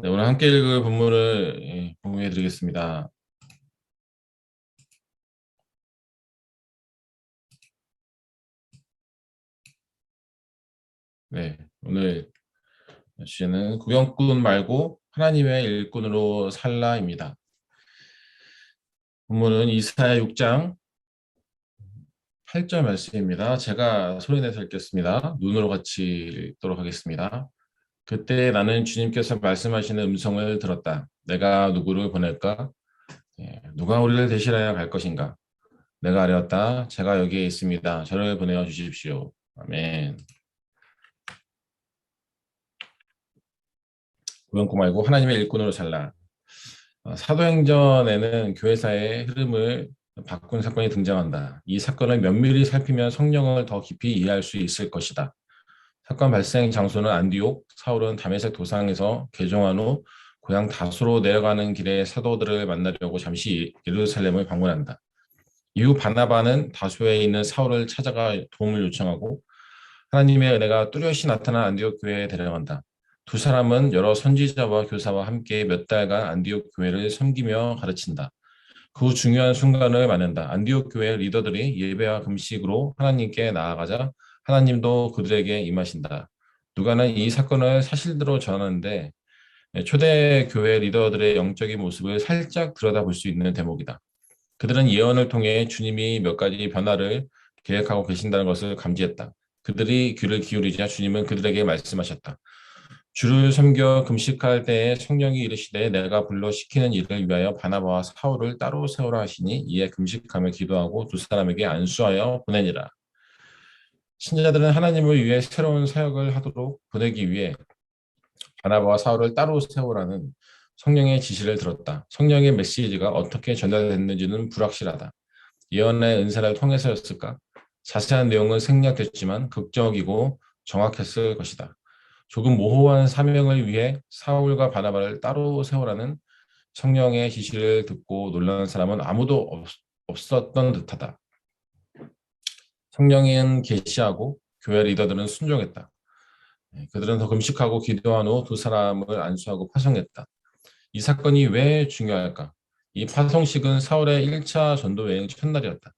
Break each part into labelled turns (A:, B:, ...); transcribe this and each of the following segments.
A: 네, 오늘 함께 읽을 본문을 공유해 드리겠습니다. 네, 오늘 주제는 구경꾼 말고 하나님의 일꾼으로 살라입니다. 본문은 이사야 6장 8절 말씀입니다. 제가 소리내서 읽겠습니다. 눈으로 같이 읽도록 하겠습니다. 그때 나는 주님께서 말씀하시는 음성을 들었다. 내가 누구를 보낼까? 누가 우리를 대신하여 갈 것인가? 내가 아뢰었다. 제가 여기에 있습니다. 저를 보내어 주십시오. 아멘. 구원코 말고 하나님의 일꾼으로 살라. 사도행전에는 교회사의 흐름을 바꾼 사건이 등장한다. 이 사건을 면밀히 살피면 성령을 더 깊이 이해할 수 있을 것이다. 사건 발생 장소는 안디옥, 사울은 다메섹 도상에서 개종한 후 고향 다소로 내려가는 길에 사도들을 만나려고 잠시 예루살렘을 방문한다. 이후 바나바는 다소에 있는 사울을 찾아가 도움을 요청하고 하나님의 은혜가 뚜렷이 나타난 안디옥 교회에 데려간다. 두 사람은 여러 선지자와 교사와 함께 몇 달간 안디옥 교회를 섬기며 가르친다. 그 중요한 순간을 맞는다. 안디옥 교회 리더들이 예배와 금식으로 하나님께 나아가자 하나님도 그들에게 임하신다. 누가는 이 사건을 사실대로 전하는데 초대 교회 리더들의 영적인 모습을 살짝 들여다볼 수 있는 대목이다. 그들은 예언을 통해 주님이 몇 가지 변화를 계획하고 계신다는 것을 감지했다. 그들이 귀를 기울이자 주님은 그들에게 말씀하셨다. 주를 섬겨 금식할 때에 성령이 이르시되 내가 불러 시키는 일을 위하여 바나바와 사울을 따로 세우라 하시니 이에 금식하며 기도하고 두 사람에게 안수하여 보내니라. 신자들은 하나님을 위해 새로운 사역을 하도록 보내기 위해 바나바와 사울을 따로 세우라는 성령의 지시를 들었다. 성령의 메시지가 어떻게 전달됐는지는 불확실하다. 예언의 은사를 통해서였을까? 자세한 내용은 생략됐지만 극적이고 정확했을 것이다. 조금 모호한 사명을 위해 사울과 바나바를 따로 세우라는 성령의 지시를 듣고 놀라는 사람은 아무도 없었던 듯하다. 성령은 계시하고 교회 리더들은 순종했다. 그들은 더 금식하고 기도한 후 두 사람을 안수하고 파송했다. 이 사건이 왜 중요할까? 이 파송식은 사울의 1차 전도 여행 첫날이었다.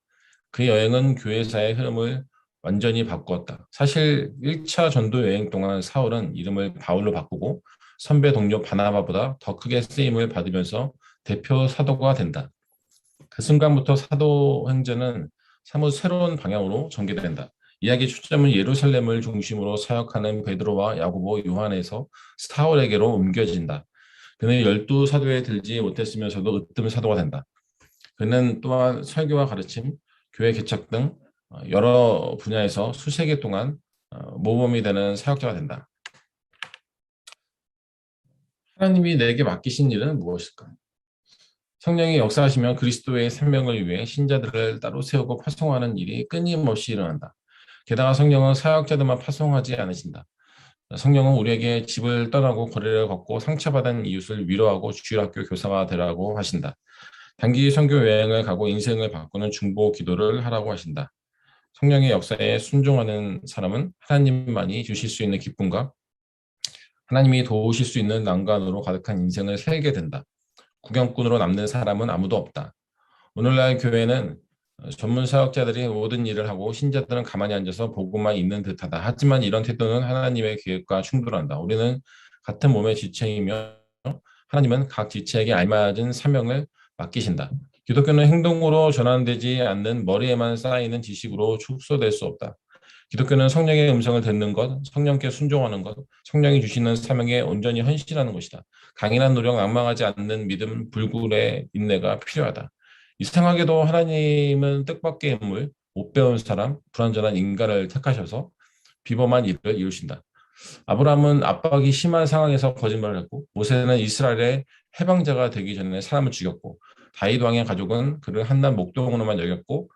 A: 그 여행은 교회사의 흐름을 완전히 바꾸었다. 사실 1차 전도 여행 동안 사울은 이름을 바울로 바꾸고 선배 동료 바나바보다 더 크게 쓰임을 받으면서 대표 사도가 된다. 그 순간부터 사도행전은 사뭇 새로운 방향으로 전개된다. 이야기 초점은 예루살렘을 중심으로 사역하는 베드로와 야고보, 요한에서 사울에게로 옮겨진다. 그는 12사도에 들지 못했으면서도 으뜸 사도가 된다. 그는 또한 설교와 가르침, 교회 개척 등 여러 분야에서 수세기 동안 모범이 되는 사역자가 된다. 하나님이 내게 맡기신 일은 무엇일까? 성령이 역사하시면 그리스도의 생명을 위해 신자들을 따로 세우고 파송하는 일이 끊임없이 일어난다. 게다가 성령은 사역자들만 파송하지 않으신다. 성령은 우리에게 집을 떠나고 거리를 걷고 상처받은 이웃을 위로하고 주일학교 교사가 되라고 하신다. 단기 선교 여행을 가고 인생을 바꾸는 중보 기도를 하라고 하신다. 성령의 역사에 순종하는 사람은 하나님만이 주실 수 있는 기쁨과 하나님이 도우실 수 있는 난관으로 가득한 인생을 살게 된다. 구경꾼으로 남는 사람은 아무도 없다. 오늘날 교회는 전문 사역자들이 모든 일을 하고 신자들은 가만히 앉아서 보고만 있는 듯하다. 하지만 이런 태도는 하나님의 계획과 충돌한다. 우리는 같은 몸의 지체이며 하나님은 각 지체에게 알맞은 사명을 맡기신다. 기독교는 행동으로 전환되지 않는 머리에만 쌓이는 지식으로 축소될 수 없다. 기독교는 성령의 음성을 듣는 것, 성령께 순종하는 것, 성령이 주시는 사명에 온전히 헌신하는 것이다. 강인한 노력, 낭망하지 않는 믿음, 불굴의 인내가 필요하다. 이상하게도 하나님은 뜻밖의 인물, 못 배운 사람, 불완전한 인간을 택하셔서 비범한 일을 이루신다. 아브라함은 압박이 심한 상황에서 거짓말을 했고, 모세는 이스라엘의 해방자가 되기 전에 사람을 죽였고, 다윗 왕의 가족은 그를 한낱 목동으로만 여겼고,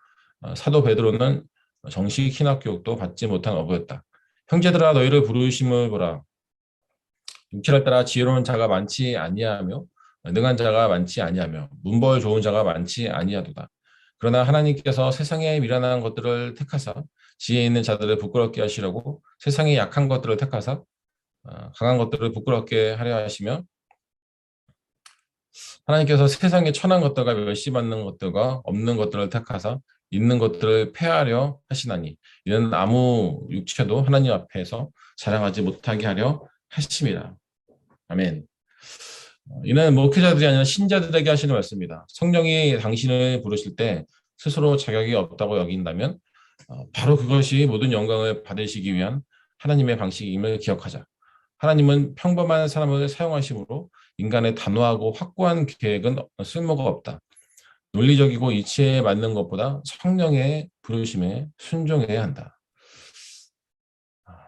A: 사도 베드로는 정식 신학 교육도 받지 못한 어부였다. 형제들아 너희를 부르심을 보라. 육체를 따라 지혜로운 자가 많지 아니하며 능한 자가 많지 아니하며 문벌 좋은 자가 많지 아니하도다. 그러나 하나님께서 세상에 미련한 것들을 택하사 지혜 있는 자들을 부끄럽게 하시려고 세상에 약한 것들을 택하사 강한 것들을 부끄럽게 하려 하시며 하나님께서 세상에 천한 것들과 멸시받는 것들과 없는 것들을 택하사 있는 것들을 폐하려 하시나니 이는 아무 육체도 하나님 앞에서 자랑하지 못하게 하려 하심이라. 아멘. 이는 목회자들이 아니라 신자들에게 하시는 말씀입니다. 성령이 당신을 부르실 때 스스로 자격이 없다고 여긴다면 바로 그것이 모든 영광을 받으시기 위한 하나님의 방식임을 기억하자. 하나님은 평범한 사람을 사용하심으로 인간의 단호하고 확고한 계획은 쓸모가 없다. 논리적이고 이치에 맞는 것보다 성령의 부르심에 순종해야 한다.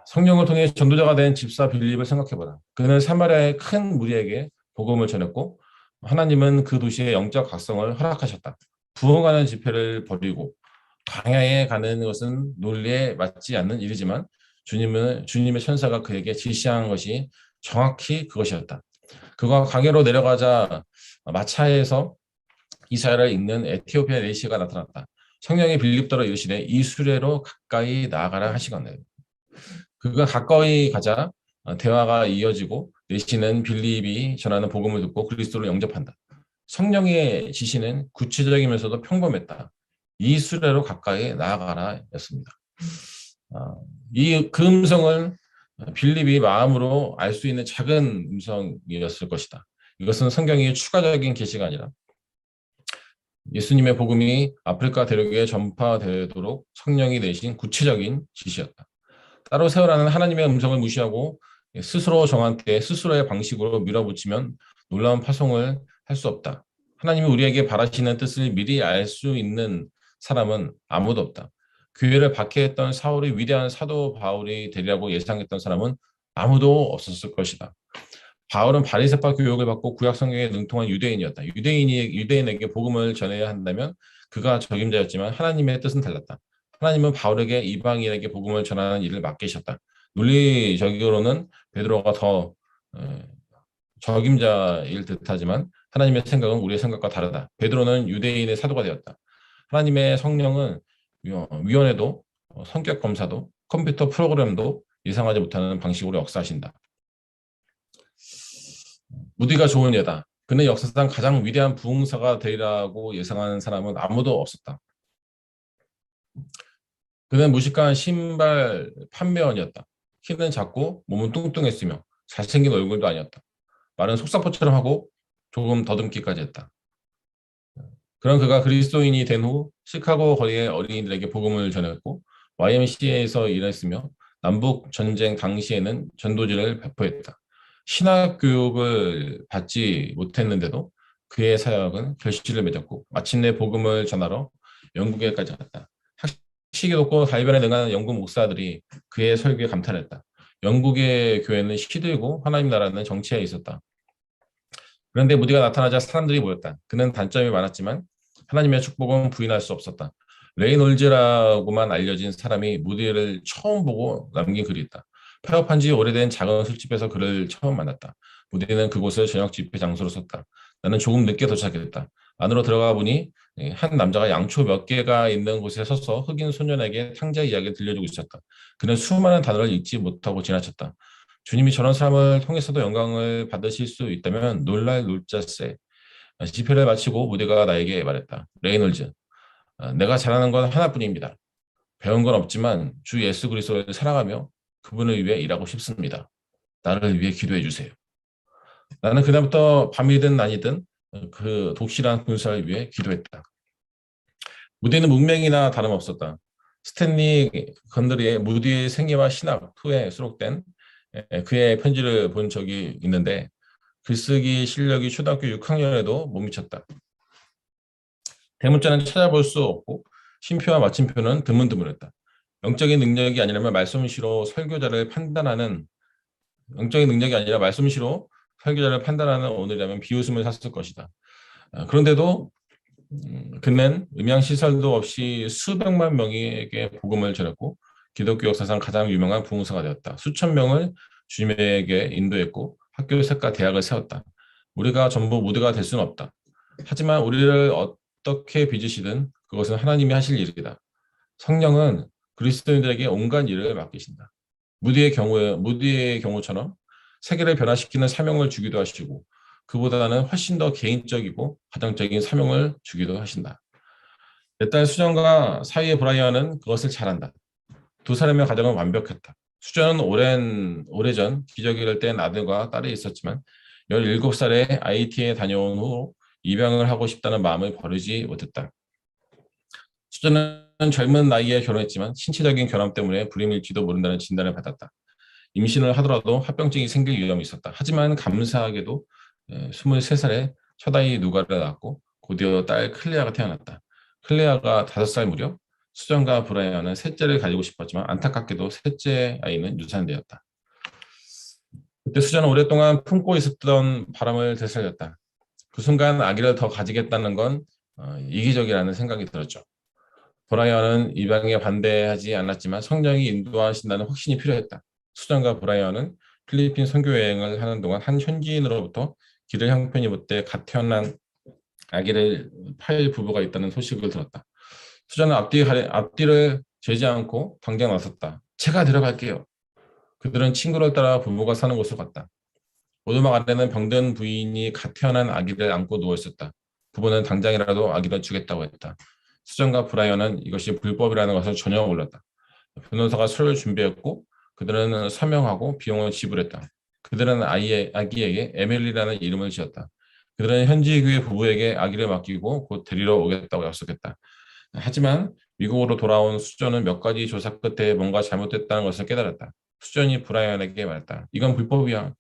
A: 성령을 통해 전도자가 된 집사 빌립을 생각해보라. 그는 사마리아의 큰 무리에게 복음을 전했고 하나님은 그 도시의 영적 각성을 허락하셨다. 부흥하는 집회를 벌이고 광야에 가는 것은 논리에 맞지 않는 일이지만 주님의 천사가 그에게 지시한 것이 정확히 그것이었다. 그가 광야로 내려가자 마차에서 이사야를 읽는 에티오피아 내시가 나타났다. 성령이 빌립더러 이르시되 이 수레로 가까이 나아가라 하시거늘. 그가 가까이 가자 대화가 이어지고 내시는 빌립이 전하는 복음을 듣고 그리스도를 영접한다. 성령의 지시는 구체적이면서도 평범했다. 이 수레로 가까이 나아가라 였습니다. 그 음성은 빌립이 마음으로 알 수 있는 작은 음성이었을 것이다. 이것은 성경의 추가적인 계시가 아니라 예수님의 복음이 아프리카 대륙에 전파되도록 성령이 내신 구체적인 지시였다. 따로 세우라는 하나님의 음성을 무시하고 스스로 정한 때 스스로의 방식으로 밀어붙이면 놀라운 파송을 할 수 없다. 하나님이 우리에게 바라시는 뜻을 미리 알 수 있는 사람은 아무도 없다. 교회를 박해했던 사울이 위대한 사도 바울이 되리라고 예상했던 사람은 아무도 없었을 것이다. 바울은 바리새파 교육을 받고 구약 성경에 능통한 유대인이었다. 유대인에게 복음을 전해야 한다면 그가 적임자였지만 하나님의 뜻은 달랐다. 하나님은 바울에게 이방인에게 복음을 전하는 일을 맡기셨다. 논리적으로는 베드로가 더 적임자일 듯하지만 하나님의 생각은 우리의 생각과 다르다. 베드로는 유대인의 사도가 되었다. 하나님의 성령은 위원회도 성격 검사도 컴퓨터 프로그램도 예상하지 못하는 방식으로 역사하신다. 무디가 좋은 예다. 그는 역사상 가장 위대한 부흥사가 되리라고 예상하는 사람은 아무도 없었다. 그는 무식한 신발 판매원이었다. 키는 작고 몸은 뚱뚱했으며 잘생긴 얼굴도 아니었다. 말은 속사포처럼 하고 조금 더듬기까지 했다. 그런 그가 그리스도인이 된 후 시카고 거리의 어린이들에게 복음을 전했고 YMCA에서 일했으며 남북 전쟁 당시에는 전도지를 배포했다. 신학 교육을 받지 못했는데도 그의 사역은 결실을 맺었고 마침내 복음을 전하러 영국에까지 갔다. 학식이 높고 달변에 능한 영국 목사들이 그의 설교에 감탄했다. 영국의 교회는 시들고 하나님 나라는 정치에 있었다. 그런데 무디가 나타나자 사람들이 모였다. 그는 단점이 많았지만 하나님의 축복은 부인할 수 없었다. 레이놀즈라고만 알려진 사람이 무디를 처음 보고 남긴 글이 있다. 폐업한 지 오래된 작은 술집에서 그를 처음 만났다. 무디는 그곳을 저녁 집회 장소로 썼다. 나는 조금 늦게 도착했다. 안으로 들어가 보니 한 남자가 양초 몇 개가 있는 곳에 서서 흑인 소년에게 탕자 이야기를 들려주고 있었다. 그는 수많은 단어를 읽지 못하고 지나쳤다. 주님이 저런 사람을 통해서도 영광을 받으실 수 있다면 놀랄 놀자세. 집회를 마치고 무대가 나에게 말했다. 레이놀즈, 내가 잘하는 건 하나뿐입니다. 배운 건 없지만 주 예수 그리스도를 사랑하며 그분을 위해 일하고 싶습니다. 나를 위해 기도해 주세요. 나는 그날부터 밤이든 낮이든 그 독실한 군사를 위해 기도했다. 무디는 문맹이나 다름없었다. 스탠리 건드리의 무디의 생애와 신학 후에 수록된 그의 편지를 본 적이 있는데 글쓰기 실력이 초등학교 6학년에도 못 미쳤다. 대문자는 찾아볼 수 없고 쉼표와 마침표는 드문드문했다. 영적인 능력이 아니라면 말씀시로 설교자를 판단하는 영적인 능력이 아니라 말씀시로 설교자를 판단하는 오늘이라면 비웃음을 샀을 것이다. 그런데도 그는 음향시설도 없이 수백만 명에게 복음을 전했고 기독교 역사상 가장 유명한 부흥사가 되었다. 수천 명을 주님에게 인도했고 학교 색과 대학을 세웠다. 우리가 전부 모두가 될 수는 없다. 하지만 우리를 어떻게 빚으시든 그것은 하나님이 하실 일이다. 성령은 그리스도인들에게 온갖 일을 맡기신다. 무디의 경우처럼 세계를 변화시키는 사명을 주기도 하시고 그보다는 훨씬 더 개인적이고 가정적인 사명을 주기도 하신다. 내 딸 수정과 사위의 브라이언은 그것을 잘한다. 두 사람의 가정은 완벽했다. 수정은 오래전 기저귀를 뗀 아들과 딸이 있었지만 17살에 IT에 다녀온 후 입양을 하고 싶다는 마음을 버리지 못했다. 수정은 젊은 나이에 결혼했지만 신체적인 결함 때문에 불임일지도 모른다는 진단을 받았다. 임신을 하더라도 합병증이 생길 위험이 있었다. 하지만 감사하게도 23살에 첫 아이 누가를 낳았고 곧이어 딸 클레아가 태어났다. 클레아가 5살 무렵 수정과 브라이언은 셋째를 가지고 싶었지만 안타깝게도 셋째 아이는 유산되었다. 그때 수정은 오랫동안 품고 있었던 바람을 되살렸다. 그 순간 아기를 더 가지겠다는 건 이기적이라는 생각이 들었죠. 브라이언은 입양에 반대하지 않았지만 성령이 인도하신다는 확신이 필요했다. 수정과 브라이언은 필리핀 선교 여행을 하는 동안 한 현지인으로부터 길을 형편이 못돼 갓 태어난 아기를 팔 부부가 있다는 소식을 들었다. 수정은 앞뒤를 재지 않고 당장 나섰다. 제가 데려갈게요. 그들은 친구를 따라 부부가 사는 곳으로 갔다. 오두막 안에는 병든 부인이 갓 태어난 아기를 안고 누워 있었다. 부부는 당장이라도 아기를 주겠다고 했다. 수정과 브라이언은 이것이 불법이라는 것을 전혀 몰랐다. 변호사가 서류를 준비했고 그들은 서명하고 비용을 지불했다. 그들은 아기에게 에밀리라는 이름을 지었다. 그들은 현지 교회 부부에게 아기를 맡기고 곧 데리러 오겠다고 약속했다. 하지만 미국으로 돌아온 수전은 몇 가지 조사 끝에 뭔가 잘못됐다는 것을 깨달았다. 수전이 브라이언에게 말했다. 이건 불법이야.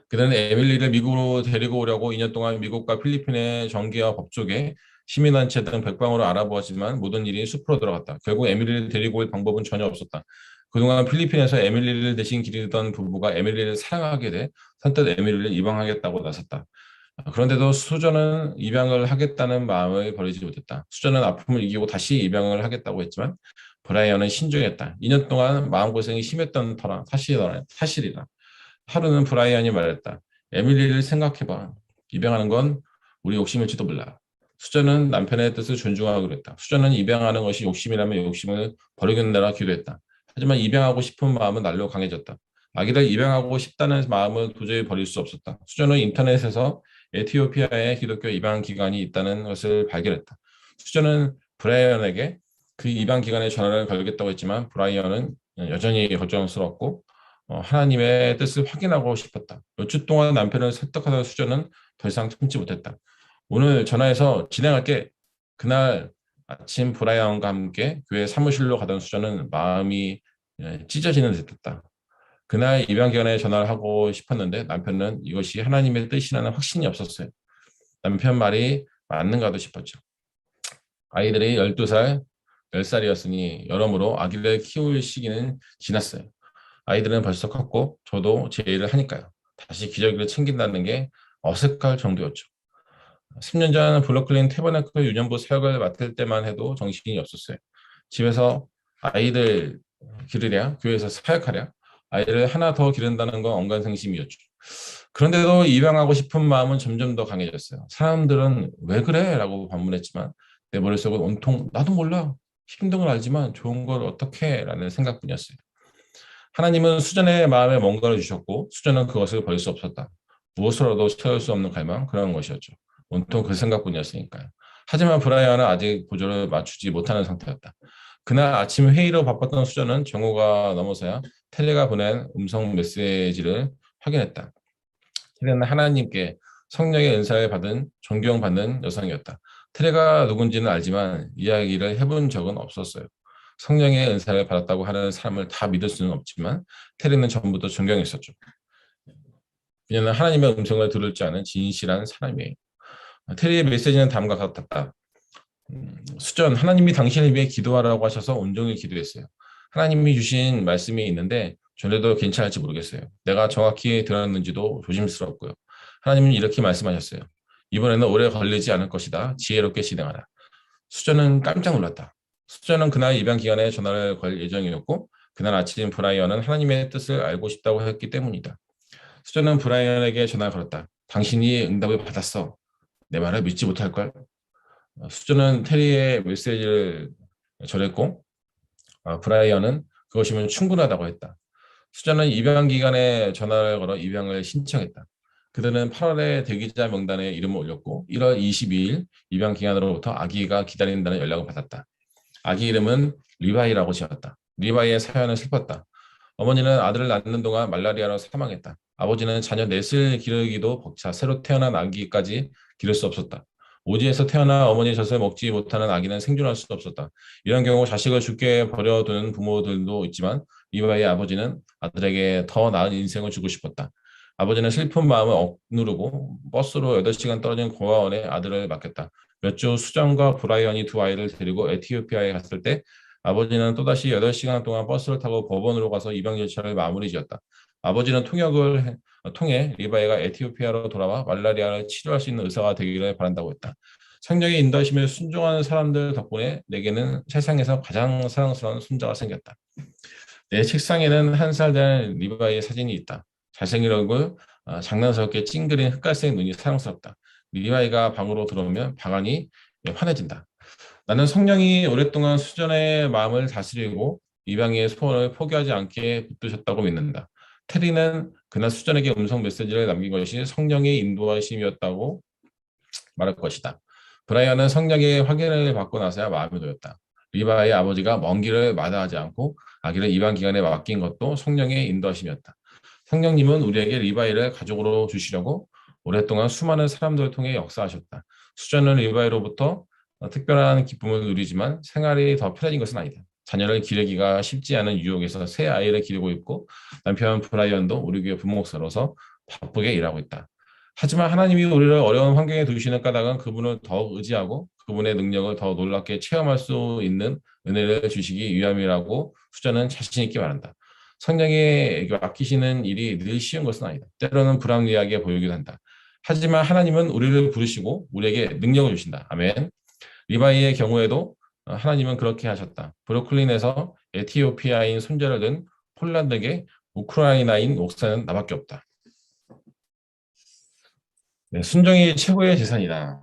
A: 그들은 에밀리를 미국으로 데리고 오려고 2년 동안 미국과 필리핀의 정계와 법조계, 시민단체 등 백방으로 알아보았지만 모든 일이 숲으로 들어갔다. 결국 에밀리를 데리고 올 방법은 전혀 없었다. 그동안 필리핀에서 에밀리를 대신 기르던 부부가 에밀리를 사랑하게 돼 선뜻 에밀리를 입양하겠다고 나섰다. 그런데도 수저는 입양을 하겠다는 마음을 버리지 못했다. 수저는 아픔을 이기고 다시 입양을 하겠다고 했지만 브라이언은 신중했다. 2년 동안 마음고생이 심했던 터라 사실이다. 하루는 브라이언이 말했다. 에밀리를 생각해봐. 입양하는 건 우리 욕심일지도 몰라. 수저는 남편의 뜻을 존중하기로 했다. 수저는 입양하는 것이 욕심이라면 욕심을 버리겠느라 기도했다. 하지만 입양하고 싶은 마음은 날로 강해졌다. 아기를 입양하고 싶다는 마음을 도저히 버릴 수 없었다. 수저는 인터넷에서 에티오피아에 기독교 입양 기관이 있다는 것을 발견했다. 수저는 브라이언에게 그 입양 기관에 전화를 걸겠다고 했지만 브라이언은 여전히 걱정스럽고 하나님의 뜻을 확인하고 싶었다. 몇 주 동안 남편을 설득하던 수저는 더 이상 참지 못했다. 오늘 전화해서 진행할게. 그날 아침 브라이언과 함께 교회 사무실로 가던 수저는 마음이 찢어지는 듯했다. 그날 입양기관에 전화를 하고 싶었는데 남편은 이것이 하나님의 뜻이라는 확신이 없었어요. 남편 말이 맞는가도 싶었죠. 아이들이 12살, 10살이었으니 여러모로 아기를 키울 시기는 지났어요. 아이들은 벌써 컸고 저도 제 일을 하니까요. 다시 기저귀를 챙긴다는 게 어색할 정도였죠. 10년 전 블루클린 태버나클 유년부 사역을 맡을 때만 해도 정신이 없었어요. 집에서 아이들 기르랴, 교회에서 사역하랴, 아이를 하나 더 기른다는 건 언간생심이었죠. 그런데도 입양하고 싶은 마음은 점점 더 강해졌어요. 사람들은 왜 그래? 라고 반문했지만 내 머릿속은 온통 나도 몰라. 힘든 걸 알지만 좋은 걸 어떻게? 라는 생각뿐이었어요. 하나님은 수전의 마음에 뭔가를 주셨고 수전은 그것을 버릴 수 없었다. 무엇으로도 채울 수 없는 갈망 그런 것이었죠. 온통 그 생각뿐이었으니까요. 하지만 브라이언은 아직 보조를 맞추지 못하는 상태였다. 그날 아침 회의로 바빴던 수전은 정오가 넘어서야 텔레가 보낸 음성 메시지를 확인했다. 텔레는 하나님께 성령의 은사를 받은 존경받는 여성이었다. 텔레가 누군지는 알지만 이야기를 해본 적은 없었어요. 성령의 은사를 받았다고 하는 사람을 다 믿을 수는 없지만 테리는 전부터 존경했었죠. 그녀는 하나님의 음성을 들을 줄 아는 진실한 사람이에요. 테리의 메시지는 다음과 같았다. 수전, 하나님이 당신을 위해 기도하라고 하셔서 온종일 기도했어요. 하나님이 주신 말씀이 있는데 전에도 괜찮을지 모르겠어요. 내가 정확히 들었는지도 조심스럽고요. 하나님은 이렇게 말씀하셨어요. 이번에는 오래 걸리지 않을 것이다. 지혜롭게 진행하라. 수전은 깜짝 놀랐다. 수전은 그날 입양 기간에 전화를 걸 예정이었고 그날 아침 브라이언은 하나님의 뜻을 알고 싶다고 했기 때문이다. 수전은 브라이언에게 전화를 걸었다. 당신이 응답을 받았어. 내 말을 믿지 못할걸? 수전은 테리의 메시지를 전했고 브라이언은 그것이면 충분하다고 했다. 수전은 입양 기간에 전화를 걸어 입양을 신청했다. 그들은 8월에 대기자 명단에 이름을 올렸고 1월 22일 입양 기간으로부터 아기가 기다린다는 연락을 받았다. 아기 이름은 리바이라고 지었다. 리바이의 사연은 슬펐다. 어머니는 아들을 낳는 동안 말라리아로 사망했다. 아버지는 자녀 넷을 기르기도 벅차 새로 태어난 아기까지 기를 수 없었다. 오지에서 태어나 어머니의 젖을 먹지 못하는 아기는 생존할 수 없었다. 이런 경우 자식을 죽게 버려두는 부모들도 있지만 리바이의 아버지는 아들에게 더 나은 인생을 주고 싶었다. 아버지는 슬픈 마음을 억누르고 버스로 8시간 떨어진 고아원에 아들을 맡겼다. 몇 주 수정과 브라이언이 두 아이를 데리고 에티오피아에 갔을 때 아버지는 또다시 8시간 동안 버스를 타고 법원으로 가서 입양 절차를 마무리 지었다. 아버지는 통해 리바이가 에티오피아로 돌아와 말라리아를 치료할 수 있는 의사가 되기를 바란다고 했다. 성령의 인도하심에 순종하는 사람들 덕분에 내게는 세상에서 가장 사랑스러운 손자가 생겼다. 내 책상에는 한 살 된 리바이의 사진이 있다. 잘생긴 얼굴, 장난스럽게 찡그린 흑갈색 눈이 사랑스럽다. 리바이가 방으로 들어오면 방안이 환해진다. 나는 성령이 오랫동안 수전의 마음을 다스리고 입양의 소원을 포기하지 않게 붙드셨다고 믿는다. 테리는 그날 수전에게 음성 메시지를 남긴 것이 성령의 인도하심이었다고 말할 것이다. 브라이언은 성령의 확인을 받고 나서야 마음이 놓였다. 리바의 아버지가 먼 길을 마다하지 않고 아기를 입양 기간에 맡긴 것도 성령의 인도하심이었다. 성령님은 우리에게 리바이를 가족으로 주시려고 오랫동안 수많은 사람들을 통해 역사하셨다. 수전은 리바이로부터 특별한 기쁨을 누리지만 생활이 더 편해진 것은 아니다. 자녀를 기르기가 쉽지 않은 유혹에서 새 아이를 기르고 있고 남편 브라이언도 우리 교회 부목사로서 바쁘게 일하고 있다. 하지만 하나님이 우리를 어려운 환경에 두시는 까닭은 그분을 더욱 의지하고 그분의 능력을 더 놀랍게 체험할 수 있는 은혜를 주시기 위함이라고 수전은 자신 있게 말한다. 성령에게 맡기시는 일이 늘 쉬운 것은 아니다. 때로는 불합리하게 보이기도 한다. 하지만 하나님은 우리를 부르시고 우리에게 능력을 주신다. 아멘. 리바이의 경우에도 하나님은 그렇게 하셨다. 브루클린에서 에티오피아인 손자를 둔 폴란드계 우크라이나인 목사는 나밖에 없다. 네, 순종이 최고의 재산이다.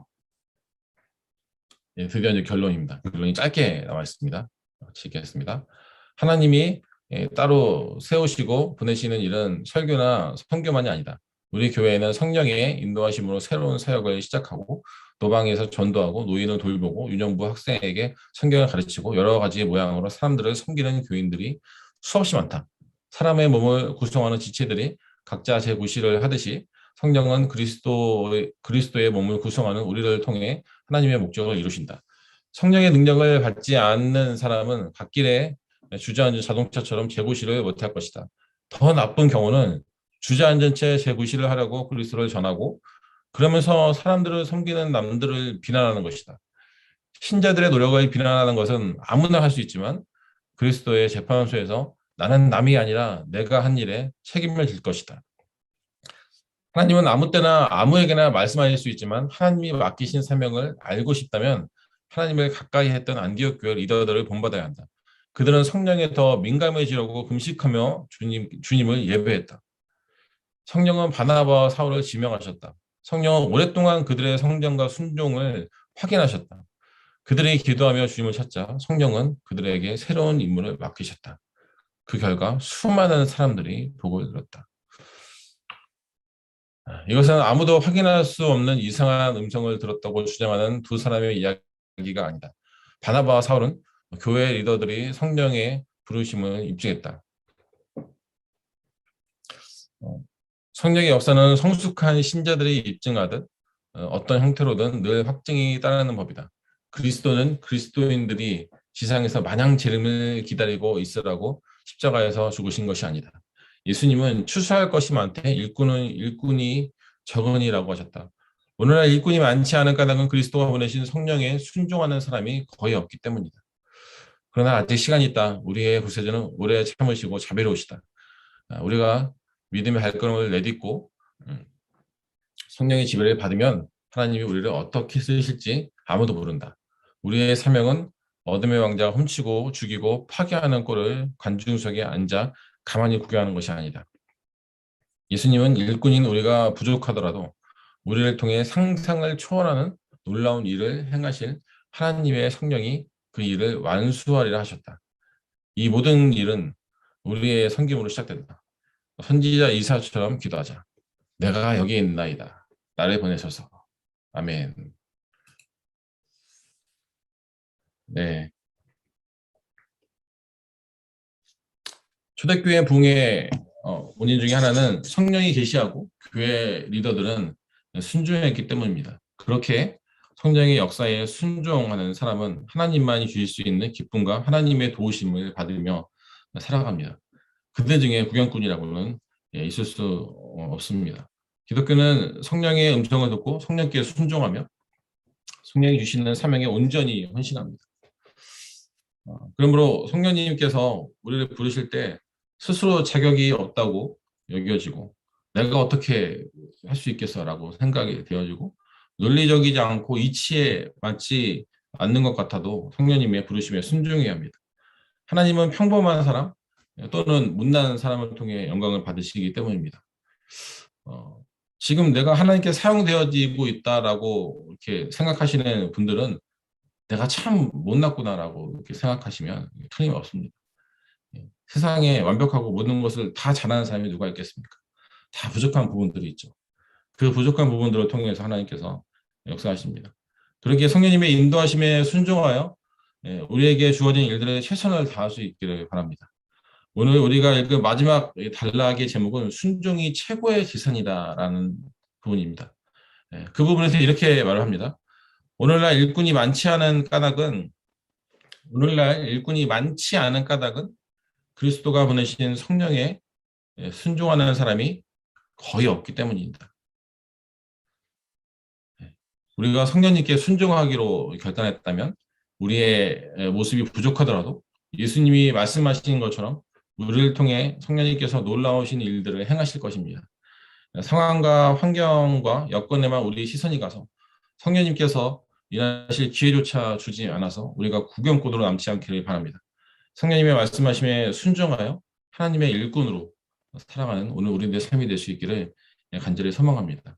A: 네, 드디어 이제 결론입니다. 결론이 짧게 나와 있습니다. 읽겠습니다. 하나님이 따로 세우시고 보내시는 일은 설교나 선교만이 아니다. 우리 교회에는 성령의 인도하심으로 새로운 사역을 시작하고 노방에서 전도하고 노인을 돌보고 유년부 학생에게 성경을 가르치고 여러 가지 모양으로 사람들을 섬기는 교인들이 수없이 많다. 사람의 몸을 구성하는 지체들이 각자 제 구실을 하듯이 성령은 그리스도의 몸을 구성하는 우리를 통해 하나님의 목적을 이루신다. 성령의 능력을 받지 않는 사람은 갓길에 주저앉은 자동차처럼 재구실을 못할 것이다. 더 나쁜 경우는 주저앉은 채 재구실을 하려고 그리스도를 전하고 그러면서 사람들을 섬기는 남들을 비난하는 것이다. 신자들의 노력을 비난하는 것은 아무나 할 수 있지만 그리스도의 재판소에서 나는 남이 아니라 내가 한 일에 책임을 질 것이다. 하나님은 아무 때나 아무에게나 말씀하실 수 있지만 하나님이 맡기신 사명을 알고 싶다면 하나님을 가까이 했던 안디옥 교회 리더들을 본받아야 한다. 그들은 성령에 더 민감해지려고 금식하며 주님을 예배했다. 성령은 바나바와 사울을 지명하셨다. 성령은 오랫동안 그들의 성장과 순종을 확인하셨다. 그들이 기도하며 주님을 찾자 성령은 그들에게 새로운 임무를 맡기셨다. 그 결과 수많은 사람들이 복을 들었다. 이것은 아무도 확인할 수 없는 이상한 음성을 들었다고 주장하는 두 사람의 이야기가 아니다. 바나바와 사울은 교회 리더들이 성령의 부르심을 입증했다. 성령의 역사는 성숙한 신자들이 입증하듯 어떤 형태로든 늘 확증이 따르는 법이다. 그리스도는 그리스도인들이 지상에서 마냥 재림을 기다리고 있으라고 십자가에서 죽으신 것이 아니다. 예수님은 추수할 것이 많되 일꾼이 적으니라고 하셨다. 오늘날 일꾼이 많지 않은 까닭은 그리스도가 보내신 성령에 순종하는 사람이 거의 없기 때문이다. 그러나 아직 시간이 있다. 우리의 구세주는 오래 참으시고 자비로우시다. 우리가 믿음의 발걸음을 내딛고 성령의 지배를 받으면 하나님이 우리를 어떻게 쓰실지 아무도 모른다. 우리의 사명은 어둠의 왕자가 훔치고 죽이고 파괴하는 꼴을 관중석에 앉아 가만히 구경하는 것이 아니다. 예수님은 일꾼인 우리가 부족하더라도 우리를 통해 상상을 초월하는 놀라운 일을 행하실 하나님의 성령이 그 일을 완수하리라 하셨다. 이 모든 일은 우리의 섬김으로 시작된다. 선지자 이사야처럼 기도하자. 내가 여기 있나이다. 나를 보내셔서. 아멘. 네. 초대교회 부흥의 원인 중에 하나는 성령이 계시하고 교회 리더들은 순종했기 때문입니다. 그렇게 성령의 역사에 순종하는 사람은 하나님만이 주실 수 있는 기쁨과 하나님의 도우심을 받으며 살아갑니다. 그들 중에 구경꾼이라고는 있을 수 없습니다. 기독교는 성령의 음성을 듣고 성령께 순종하며 성령이 주시는 사명에 온전히 헌신합니다. 그러므로 성령님께서 우리를 부르실 때 스스로 자격이 없다고 여겨지고 내가 어떻게 할 수 있겠어라고 생각이 되어지고 논리적이지 않고 이치에 맞지 않는 것 같아도 성령님의 부르심에 순종해야 합니다. 하나님은 평범한 사람 또는 못난 사람을 통해 영광을 받으시기 때문입니다. 어, 지금 내가 하나님께 사용되어지고 있다라고 이렇게 생각하시는 분들은 내가 참 못났구나라고 이렇게 생각하시면 틀림없습니다. 세상에 완벽하고 모든 것을 다 잘하는 사람이 누가 있겠습니까? 다 부족한 부분들이 있죠. 그 부족한 부분들을 통해서 하나님께서 역사하십니다. 그렇게 성령님의 인도하심에 순종하여 우리에게 주어진 일들에 최선을 다할 수 있기를 바랍니다. 오늘 우리가 읽은 마지막 단락의 제목은 순종이 최고의 지산이다라는 부분입니다. 그 부분에서 이렇게 말을 합니다. 오늘날 일꾼이 많지 않은 까닭은 그리스도가 보내신 성령에 순종하는 사람이 거의 없기 때문입니다. 우리가 성령님께 순종하기로 결단했다면 우리의 모습이 부족하더라도 예수님이 말씀하신 것처럼 우리를 통해 성령님께서 놀라우신 일들을 행하실 것입니다. 상황과 환경과 여건에만 우리 시선이 가서 성령님께서 일하실 기회조차 주지 않아서 우리가 구경꾼으로 남지 않기를 바랍니다. 성령님의 말씀하심에 순종하여 하나님의 일꾼으로 살아가는 오늘 우리들의 삶이 될 수 있기를 간절히 소망합니다.